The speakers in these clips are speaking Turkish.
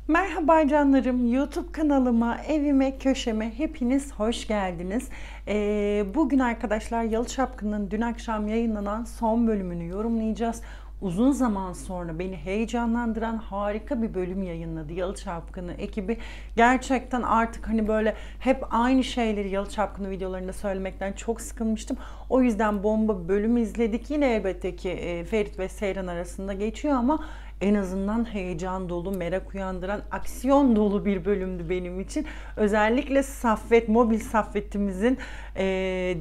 Merhaba canlarım, YouTube kanalıma, evime, köşeme hepiniz hoş geldiniz. Bugün arkadaşlar Yalı Çapkını'nın dün akşam yayınlanan son bölümünü yorumlayacağız. Uzun zaman sonra beni heyecanlandıran harika bir bölüm yayınladı Yalı Çapkını ekibi. Gerçekten artık hani böyle hep aynı şeyleri Yalı Çapkını videolarında söylemekten çok sıkılmıştım. O yüzden bomba bir bölüm izledik. Yine elbette ki Ferit ve Seyran arasında geçiyor ama en azından heyecan dolu, merak uyandıran, aksiyon dolu bir bölümdü benim için. Özellikle Saffet, mobil Saffet'imizin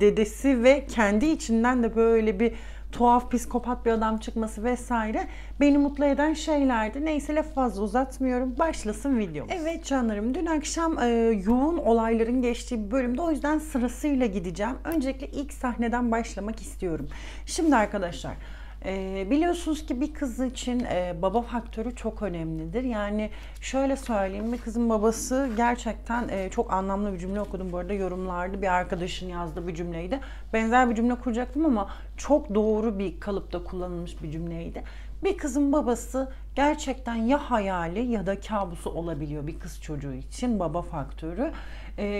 dedesi ve kendi içinden de böyle bir tuhaf, psikopat bir adam çıkması vesaire beni mutlu eden şeylerdi. Neyse lafı fazla uzatmıyorum. Başlasın videomuz. Evet canlarım, dün akşam yoğun olayların geçtiği bir bölümde, o yüzden sırasıyla gideceğim. Öncelikle ilk sahneden başlamak istiyorum. Şimdi arkadaşlar, biliyorsunuz ki bir kız için baba faktörü çok önemlidir. Yani şöyle söyleyeyim, bir kızın babası gerçekten çok anlamlı bir cümle okudum bu arada yorumlarda. Bir arkadaşın yazdığı bir cümleydi. Benzer bir cümle kuracaktım ama çok doğru bir kalıpta kullanılmış bir cümleydi. Bir kızın babası gerçekten ya hayali ya da kabusu olabiliyor bir kız çocuğu için. Baba faktörü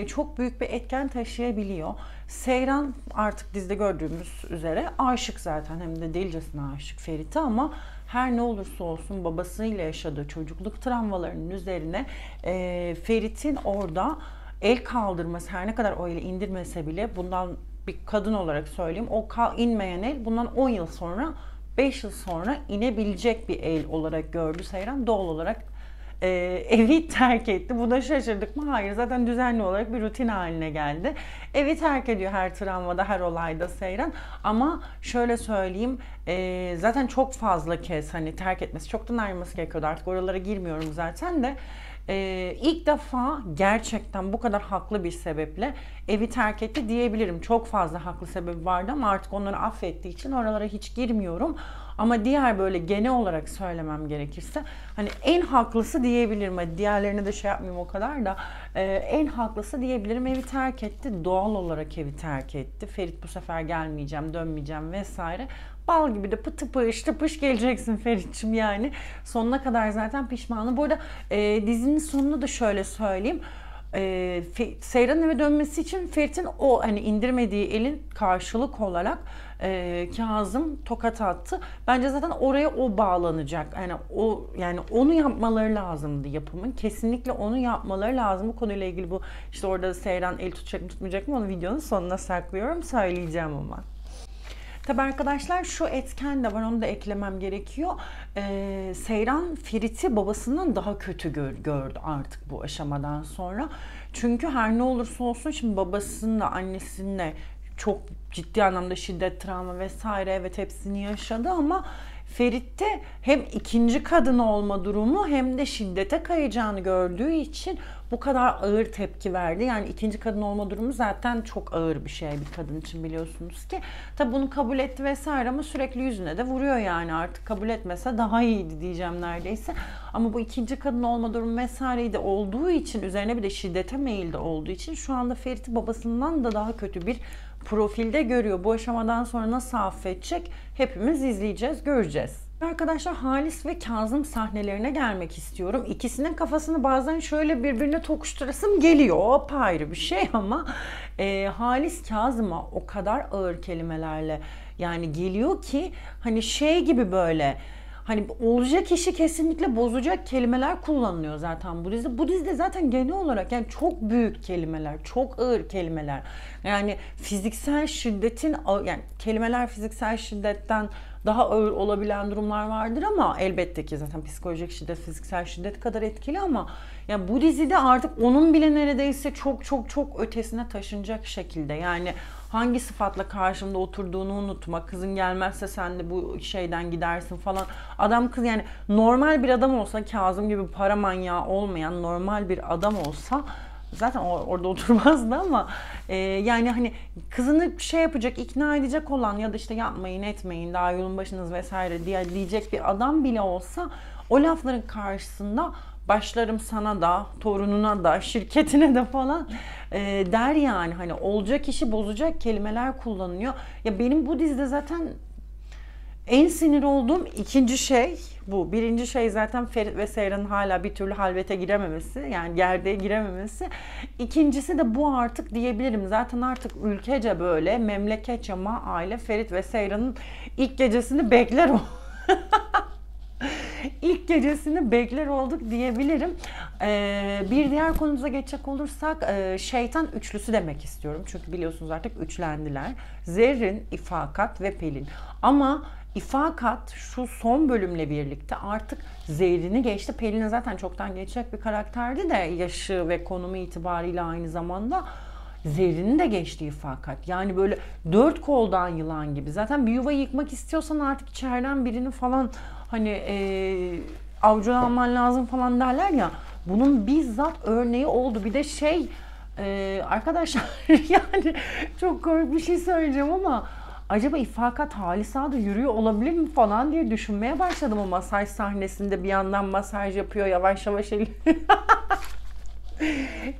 çok büyük bir etken taşıyabiliyor. Seyran artık dizide gördüğümüz üzere aşık zaten, hem de delicesine aşık Ferit'e, ama her ne olursa olsun babasıyla yaşadığı çocukluk travmalarının üzerine Ferit'in orada el kaldırması, her ne kadar o eli indirmese bile, bundan bir kadın olarak söyleyeyim, o inmeyen el bundan 10 yıl sonra, 5 yıl sonra inebilecek bir el olarak gördü Seyran. Doğal olarak evi terk etti. Buna şaşırdık mı? Hayır. Zaten düzenli olarak bir rutin haline geldi. Evi terk ediyor her travmada, her olayda Seyran. Ama şöyle söyleyeyim, zaten çok fazla kez hani terk etmesi, çoktan ayrılması gerekiyordu. Artık oralara girmiyorum zaten de. İlk defa gerçekten bu kadar haklı bir sebeple evi terk etti diyebilirim. Çok fazla haklı sebebi vardı ama artık onları affettiği için oralara hiç girmiyorum. Ama diğer böyle genel olarak söylemem gerekirse hani en haklısı diyebilirim. Hadi diğerlerini de şey yapmayayım o kadar da, en haklısı diyebilirim. Evi terk etti. Doğal olarak evi terk etti. Ferit bu sefer gelmeyeceğim, dönmeyeceğim vesaire. Bal gibi de pıtı pış tıpış geleceksin Ferit'ciğim yani. Sonuna kadar zaten pişmanım. Bu arada dizinin sonunu da şöyle söyleyeyim. Seyran'ın eve dönmesi için Ferit'in o hani indirmediği elin karşılık olarak Kazım tokat attı. Bence zaten oraya o bağlanacak. Yani onu yapmaları lazımdı yapımın. Kesinlikle onu yapmaları lazım. Bu konuyla ilgili, bu işte orada Seyran el tutacak mı tutmayacak mı onu videonun sonuna saklıyorum. Söyleyeceğim ama. Tabi arkadaşlar, şu etken de var, onu da eklemem gerekiyor. Seyran Ferit'i babasından daha kötü gördü artık bu aşamadan sonra. Çünkü her ne olursa olsun şimdi babasıyla annesinle çok ciddi anlamda şiddet, travma vesaire, evet hepsini yaşadı ama Ferit'te hem ikinci kadın olma durumu hem de şiddete kayacağını gördüğü için bu kadar ağır tepki verdi. Yani ikinci kadın olma durumu zaten çok ağır bir şey bir kadın için, biliyorsunuz ki. Tabi bunu kabul etti vesaire ama sürekli yüzüne de vuruyor yani, artık kabul etmese daha iyiydi diyeceğim neredeyse. Ama bu ikinci kadın olma durumu vesaireyi de olduğu için, üzerine bir de şiddete meyilli olduğu için şu anda Ferit'i babasından da daha kötü bir profilde görüyor. Bu aşamadan sonra nasıl affedecek hepimiz izleyeceğiz, göreceğiz. Arkadaşlar, Halis ve Kazım sahnelerine gelmek istiyorum. İkisinin kafasını bazen şöyle birbirine tokuşturasım geliyor. O apayrı bir şey ama Halis Kazım'a o kadar ağır kelimelerle yani geliyor ki hani şey gibi, böyle hani olacak işi kesinlikle bozacak kelimeler kullanılıyor zaten bu dizide. Bu dizide zaten genel olarak yani çok büyük kelimeler, çok ağır kelimeler. Yani fiziksel şiddetin, yani kelimeler fiziksel şiddetten daha ağır olabilen durumlar vardır ama elbette ki zaten psikolojik şiddet fiziksel şiddet kadar etkili, ama yani bu dizide artık onun bile neredeyse çok çok çok ötesine taşınacak şekilde, yani hangi sıfatla karşımda oturduğunu unutma, kızın gelmezse sen de bu şeyden gidersin falan. Adam kız yani normal bir adam olsa, Kazım gibi para manyağı olmayan normal bir adam olsa zaten orada oturmazdı ama yani hani kızını şey yapacak, ikna edecek olan ya da işte yapmayın etmeyin daha yolun başınız vesaire diye diyecek bir adam bile olsa, o lafların karşısında başlarım sana da, torununa da, şirketine de falan der yani. Hani olacak işi bozacak kelimeler kullanıyor. Ya benim bu dizide zaten en sinir olduğum ikinci şey, Bu. Birinci şey zaten Ferit ve Seyran'ın hala bir türlü halvete girememesi. Yani gerdeğe girememesi. İkincisi de bu artık diyebilirim. Zaten artık ülkece böyle memleketçe aile Ferit ve Seyran'ın ilk gecesini bekler o. İlk gecesini bekler olduk diyebilirim. Bir diğer konumuza geçecek olursak şeytan üçlüsü demek istiyorum. Çünkü biliyorsunuz artık üçlendiler. Zerrin, İfakat ve Pelin. Ama İfakat şu son bölümle birlikte artık Zerrin'i geçti. Pelin'e zaten çoktan geçecek bir karakterdi de yaşı ve konumu itibariyle aynı zamanda. Zerrin'i de geçti İfakat. Yani böyle dört koldan yılan gibi. Zaten bir yuva yıkmak istiyorsan artık içeriden birini falan hani avcuna alman lazım falan derler ya. Bunun bizzat örneği oldu. Bir de arkadaşlar yani çok komik bir şey söyleyeceğim ama acaba İfakat Halisa'da yürüyor olabilir mi falan diye düşünmeye başladım o masaj sahnesinde. Bir yandan masaj yapıyor yavaş yavaş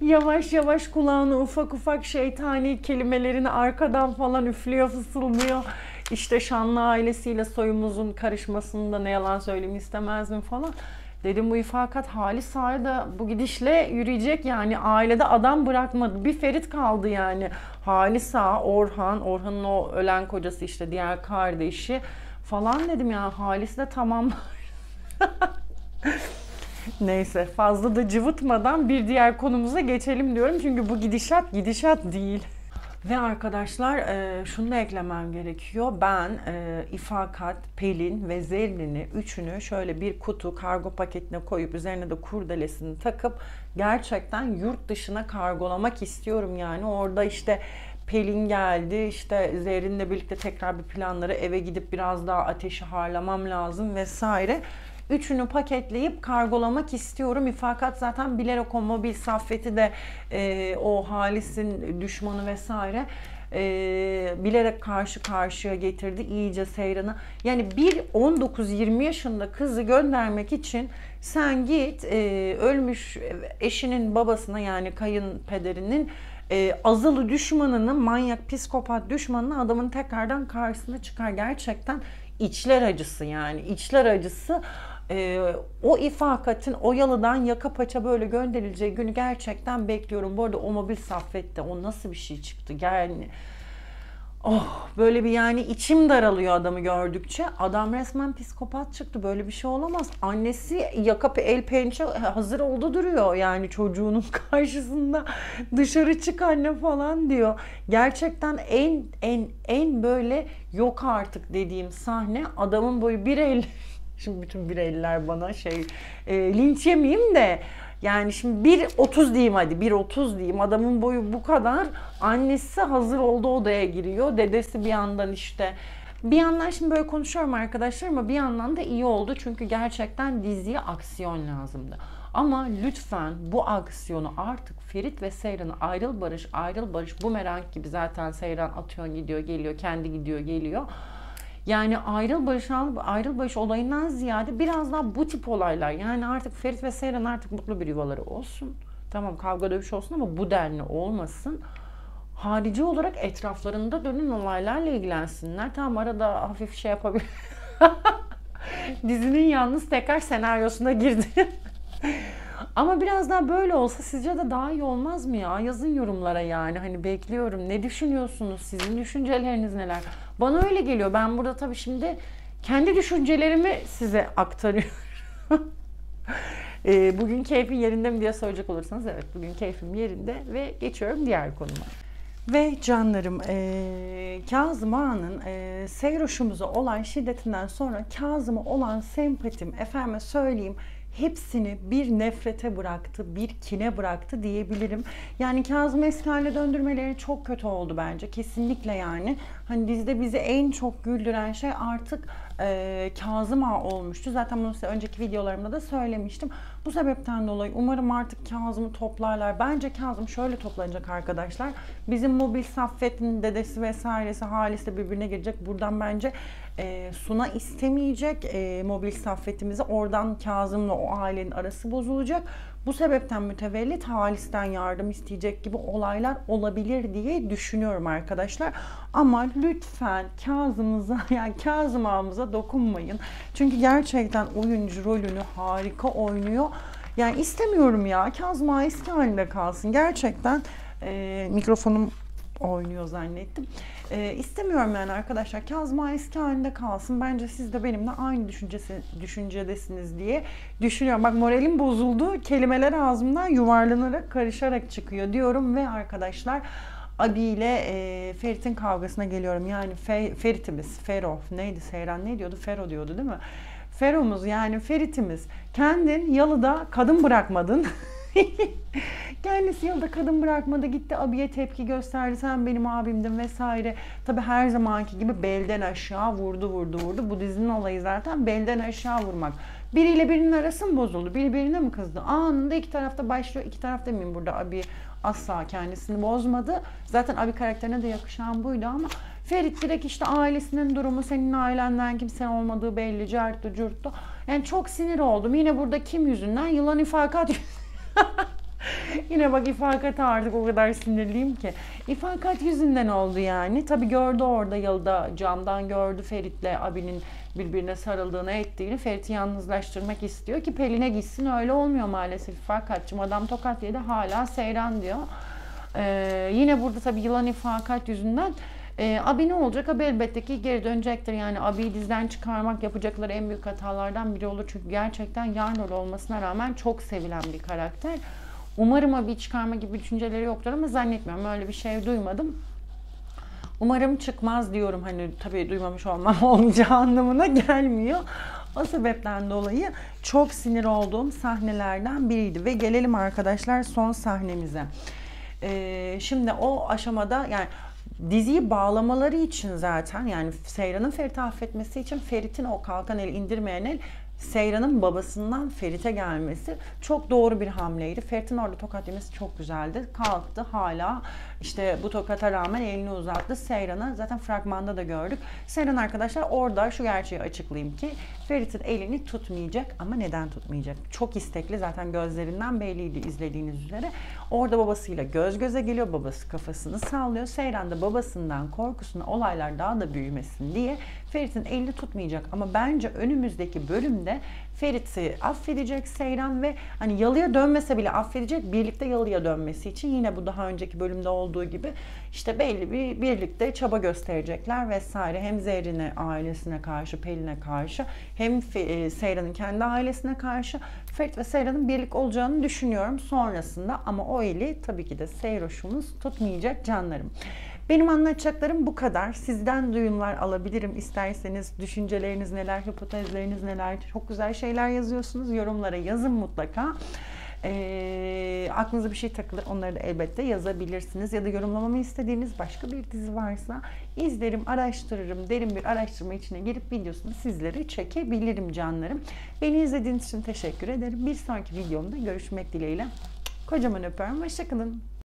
yavaş yavaş kulağına ufak ufak şeytani kelimelerini arkadan falan üflüyor, fısıldıyor. İşte şanlı ailesiyle soyumuzun karışmasını da ne yalan söyleyeyim istemezdim falan. Dedim bu İfakat Halisa'ya da bu gidişle yürüyecek yani ailede adam bırakmadı. Bir Ferit kaldı yani. Halisa, Orhan'ın o ölen kocası işte diğer kardeşi falan dedim ya Halis de tamam. Neyse fazla da cıvıtmadan bir diğer konumuza geçelim diyorum. Çünkü bu gidişat değil. Ve arkadaşlar şunu da eklemem gerekiyor. Ben İfakat, Pelin ve Zerrin'i üçünü şöyle bir kutu kargo paketine koyup üzerine de kurdelesini takıp gerçekten yurt dışına kargolamak istiyorum yani. Orada işte Pelin geldi, işte Zerrin'le birlikte tekrar bir planları eve gidip biraz daha ateşi harlamam lazım vesaire. Üçünü paketleyip kargolamak istiyorum. İfakat zaten bilerek o mobil Saffet'i de o Halis'in düşmanı vesaire bilerek karşı karşıya getirdi iyice Seyran'ı. Yani bir 19-20 yaşında kızı göndermek için sen git ölmüş eşinin babasına yani kayınpederinin azılı düşmanını, manyak psikopat düşmanını adamın tekrardan karşısına çıkar. Gerçekten içler acısı yani içler acısı. O İfakat'in o yalıdan yaka paça böyle gönderileceği günü gerçekten bekliyorum. Bu arada o mobil Saffet'te o nasıl bir şey çıktı yani. Oh böyle bir yani içim daralıyor adamı gördükçe. Adam resmen psikopat çıktı. Böyle bir şey olamaz. Annesi yaka el pençe hazır oldu duruyor. Yani çocuğunun karşısında dışarı çık anne falan diyor. Gerçekten en böyle yok artık dediğim sahne adamın boyu 1.50. Şimdi bütün 1.50'ler bana linç yemeyeyim de yani şimdi 1.30 diyeyim hadi 1.30 diyeyim adamın boyu bu kadar annesi hazır oldu odaya giriyor dedesi bir yandan işte bir yandan şimdi böyle konuşuyorum arkadaşlar ama bir yandan da iyi oldu çünkü gerçekten diziye aksiyon lazımdı. Ama lütfen bu aksiyonu artık Ferit ve Seyran'ı ayrıl barış bumerang gibi zaten Seyran atıyor gidiyor geliyor kendi gidiyor geliyor. Yani ayrıl barış olayından ziyade biraz daha bu tip olaylar. Yani artık Ferit ve Seyran artık mutlu bir yuvaları olsun. Tamam kavga dövüş olsun ama bu denli olmasın. Harici olarak etraflarında dönen olaylarla ilgilensinler. Tamam arada hafif şey yapabilir. Dizinin yalnız tekrar senaryosuna girdi. Ama biraz daha böyle olsa sizce de daha iyi olmaz mı ya? Yazın yorumlara yani. Hani bekliyorum. Ne düşünüyorsunuz? Sizin düşünceleriniz neler? Bana öyle geliyor. Ben burada tabii şimdi kendi düşüncelerimi size aktarıyorum. Bugün keyfin yerinde mi diye soracak olursanız evet bugün keyfim yerinde ve geçiyorum diğer konuma. Ve canlarım Kazım Ağa'nın Seyroş'umuza olan şiddetinden sonra Kazım'a olan sempatim efendime söyleyeyim hepsini bir nefrete bıraktı, bir kine bıraktı diyebilirim. Yani Kazım eski haline döndürmeleri çok kötü oldu bence. Kesinlikle yani. Hani dizide bizi en çok güldüren şey artık Kazım Ağa olmuştu. Zaten bunu size önceki videolarımda da söylemiştim. Bu sebepten dolayı umarım artık Kazım'ı toplarlar. Bence Kazım şöyle toplanacak arkadaşlar. Bizim mobil Saffet'in dedesi vesairesi Halis de birbirine girecek. Buradan bence Suna istemeyecek mobil Saffet'imizi. Oradan Kazım'la o ailenin arası bozulacak. Bu sebepten mütevellit Halis'ten yardım isteyecek gibi olaylar olabilir diye düşünüyorum arkadaşlar. Ama lütfen Kazım'ımıza yani Kazım Ağamıza da dokunmayın. Çünkü gerçekten oyuncu rolünü harika oynuyor. Yani istemiyorum ya. Kazım Ağa eski halinde kalsın. Gerçekten mikrofonum oynuyor zannettim. İstemiyorum yani arkadaşlar. Kazım Ağa eski halinde kalsın. Bence siz de benimle aynı düşüncedesiniz diye düşünüyorum. Bak moralim bozuldu. Kelimeler ağzımdan yuvarlanarak, karışarak çıkıyor diyorum ve arkadaşlar Abi ile Ferit'in kavgasına geliyorum. Yani Ferit'imiz, Fero neydi? Seyran ne diyordu? Fero diyordu değil mi? Fero'muz yani Ferit'imiz. Kendin yalıda kadın bırakmadın. Kendisi yılda kadın bırakmadı, gitti abiye tepki gösterdi, sen benim abimdin vesaire. Tabi her zamanki gibi belden aşağı vurdu. Bu dizinin olayı zaten belden aşağı vurmak. Biriyle birinin arası mı bozuldu? Biri birine mi kızdı? Anında iki tarafta başlıyor. İki taraf demeyeyim, burada abi asla kendisini bozmadı. Zaten abi karakterine de yakışan buydu ama Ferit direkt işte ailesinin durumu, senin ailenden kimsenin olmadığı belli, carttı curttu. Yani çok sinir oldum. Yine burada kim yüzünden? Yılan İfakat Yine bak İfakat'a artık o kadar sinirliyim ki. İfakat yüzünden oldu yani. Tabii gördü orada yalıda, camdan gördü Ferit'le abinin birbirine sarıldığını ettiğini. Ferit'i yalnızlaştırmak istiyor ki Pelin'e gitsin, öyle olmuyor maalesef İfakat'cığım. Adam tokat yedi hala Seyran diyor. Yine burada tabii yılan İfakat yüzünden abi ne olacak? Abi elbette ki geri dönecektir. Yani abiyi dizden çıkarmak yapacakları en büyük hatalardan biri olur. Çünkü gerçekten yan rol olmasına rağmen çok sevilen bir karakter. Umarım abi çıkarma gibi düşünceleri yoktur ama zannetmiyorum. Öyle bir şey duymadım. Umarım çıkmaz diyorum. Hani tabii duymamış olmam olmayacağı anlamına gelmiyor. O sebepten dolayı çok sinir olduğum sahnelerden biriydi. Ve gelelim arkadaşlar son sahnemize. Şimdi o aşamada yani diziyi bağlamaları için zaten, yani Seyran'ın Ferit'i affetmesi için Ferit'in o kalkan el, indirmeyen el, Seyran'ın babasından Ferit'e gelmesi çok doğru bir hamleydi. Ferit'in orada tokat yemesi çok güzeldi. Kalktı, hala işte bu tokata rağmen elini uzattı Seyran'a. Zaten fragmanda da gördük. Seyran arkadaşlar orada şu gerçeği açıklayayım ki Ferit'in elini tutmayacak, ama neden tutmayacak? Çok istekli, zaten gözlerinden belliydi izlediğiniz üzere. Orada babasıyla göz göze geliyor. Babası kafasını sallıyor. Seyran da babasından korkusuna olaylar daha da büyümesin diye Ferit'in elini tutmayacak. Ama bence önümüzdeki bölümde Ferit'i affedecek Seyran ve hani yalıya dönmese bile affedecek, birlikte yalıya dönmesi için yine bu daha önceki bölümde olduğu gibi işte belli bir birlikte çaba gösterecekler vesaire. Hem Zerrin'e, ailesine karşı, Pelin'e karşı, hem Seyran'ın kendi ailesine karşı Ferit ve Seyran'ın birlik olacağını düşünüyorum sonrasında, ama o eli tabii ki de Seyroş'umuz tutmayacak canlarım. Benim anlatacaklarım bu kadar. Sizden duyumlar alabilirim. İsterseniz düşünceleriniz neler, hipotezleriniz neler, çok güzel şeyler yazıyorsunuz. Yorumlara yazın mutlaka. Aklınıza bir şey takılır, onları da elbette yazabilirsiniz. Ya da yorumlamamı istediğiniz başka bir dizi varsa izlerim, araştırırım. Derin bir araştırma içine girip videosunu sizlere çekebilirim canlarım. Beni izlediğiniz için teşekkür ederim. Bir sonraki videomda görüşmek dileğiyle. Kocaman öpüyorum. Hoşça kalın.